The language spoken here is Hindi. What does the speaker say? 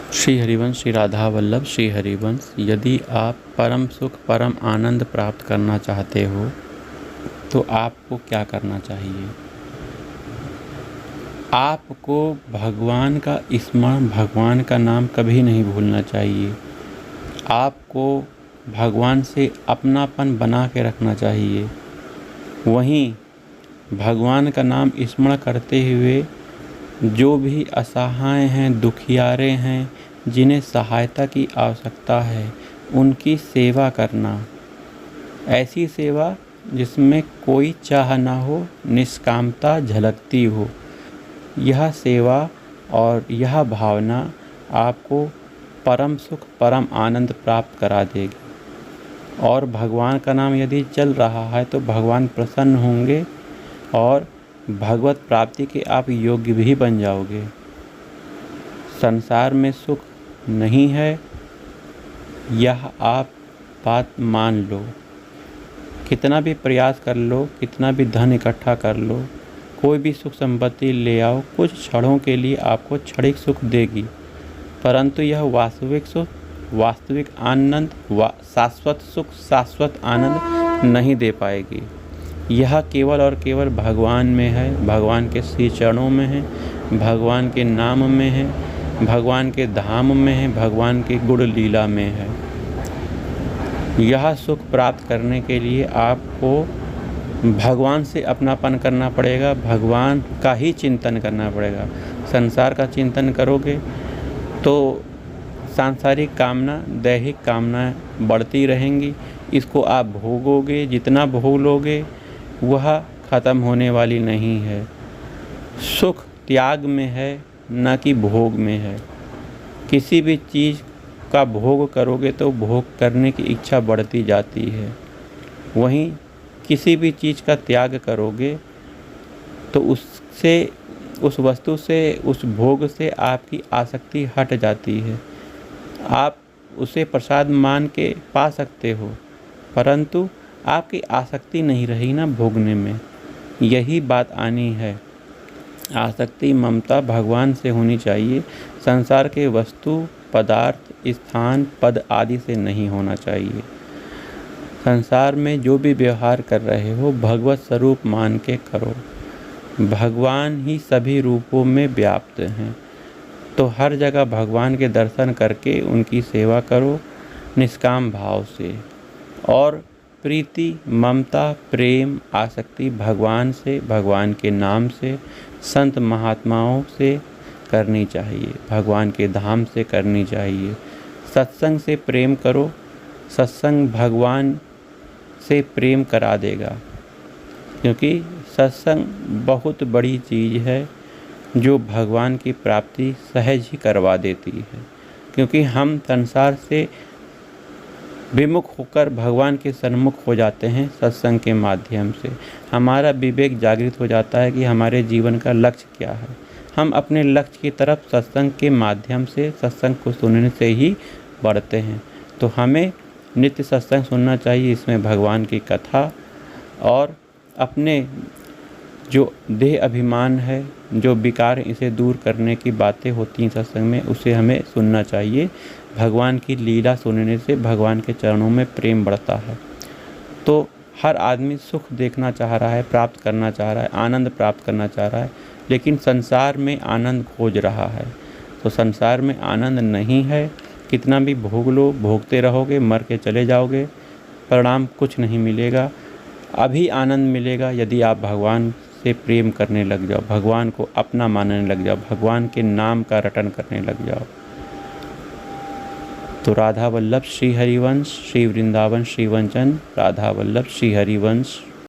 श्री हरिवंश श्री राधा वल्लभ श्री हरिवंश। यदि आप परम सुख परम आनंद प्राप्त करना चाहते हो तो आपको क्या करना चाहिए? आपको भगवान का स्मरण, भगवान का नाम कभी नहीं भूलना चाहिए। आपको भगवान से अपनापन बना के रखना चाहिए। वहीं भगवान का नाम स्मरण करते हुए जो भी असहाय हैं, दुखियारे हैं, जिन्हें सहायता की आवश्यकता है, उनकी सेवा करना। ऐसी सेवा जिसमें कोई चाह ना हो, निष्कामता झलकती हो। यह सेवा और यह भावना आपको परम सुख परम आनंद प्राप्त करा देगी। और भगवान का नाम यदि चल रहा है तो भगवान प्रसन्न होंगे और भगवत प्राप्ति के आप योग्य भी बन जाओगे। संसार में सुख नहीं है, यह आप बात मान लो। कितना भी प्रयास कर लो, कितना भी धन इकट्ठा कर लो, कोई भी सुख संपत्ति ले आओ, कुछ क्षणों के लिए आपको क्षणिक सुख देगी, परंतु यह वास्तविक सुख, वास्तविक आनंद, शाश्वत सुख, शाश्वत आनंद नहीं दे पाएगी। यह केवल और केवल भगवान में है, भगवान के श्री चरणों में है, भगवान के नाम में है, भगवान के धाम में है, भगवान के गुण लीला में है। यह सुख प्राप्त करने के लिए आपको भगवान से अपनापन करना पड़ेगा, भगवान का ही चिंतन करना पड़ेगा। संसार का चिंतन करोगे तो सांसारिक कामना, दैहिक कामनाएं बढ़ती रहेंगी। इसको आप भोगोगे, जितना भोग लोगे वह ख़त्म होने वाली नहीं है। सुख त्याग में है, न कि भोग में है। किसी भी चीज़ का भोग करोगे तो भोग करने की इच्छा बढ़ती जाती है। वहीं किसी भी चीज़ का त्याग करोगे तो उससे, उस वस्तु से, उस भोग से आपकी आसक्ति हट जाती है। आप उसे प्रसाद मान के पा सकते हो, परंतु आपकी आसक्ति नहीं रही ना भोगने में। यही बात आनी है। आसक्ति, ममता भगवान से होनी चाहिए। संसार के वस्तु, पदार्थ, स्थान, पद आदि से नहीं होना चाहिए। संसार में जो भी व्यवहार कर रहे हो भगवत स्वरूप मान के करो। भगवान ही सभी रूपों में व्याप्त हैं, तो हर जगह भगवान के दर्शन करके उनकी सेवा करो निष्काम भाव से। और प्रीति, ममता, प्रेम, आसक्ति भगवान से, भगवान के नाम से, संत महात्माओं से करनी चाहिए, भगवान के धाम से करनी चाहिए। सत्संग से प्रेम करो। सत्संग भगवान से प्रेम करा देगा, क्योंकि सत्संग बहुत बड़ी चीज़ है जो भगवान की प्राप्ति सहज ही करवा देती है। क्योंकि हम संसार से विमुख होकर भगवान के सन्मुख हो जाते हैं सत्संग के माध्यम से। हमारा विवेक जागृत हो जाता है कि हमारे जीवन का लक्ष्य क्या है। हम अपने लक्ष्य की तरफ सत्संग के माध्यम से, सत्संग को सुनने से ही बढ़ते हैं। तो हमें नित्य सत्संग सुनना चाहिए, इसमें भगवान की कथा और अपने जो देह अभिमान है, जो विकार, इसे दूर करने की बातें होती हैं सत्संग में, उसे हमें सुनना चाहिए। भगवान की लीला सुनने से भगवान के चरणों में प्रेम बढ़ता है। तो हर आदमी सुख देखना चाह रहा है, प्राप्त करना चाह रहा है, आनंद प्राप्त करना चाह रहा है, लेकिन संसार में आनंद खोज रहा है। तो संसार में आनंद नहीं है। कितना भी भोग लो, भोगते रहोगे, मर के चले जाओगे, परिणाम कुछ नहीं मिलेगा। अभी आनंद मिलेगा यदि आप भगवान से प्रेम करने लग जाओ, भगवान को अपना मानने लग जाओ, भगवान के नाम का रटन करने लग जाओ। तो राधा वल्लभ श्री हरिवंश, श्री वृंदावन श्री वंचन, राधा वल्लभ श्री हरिवंश।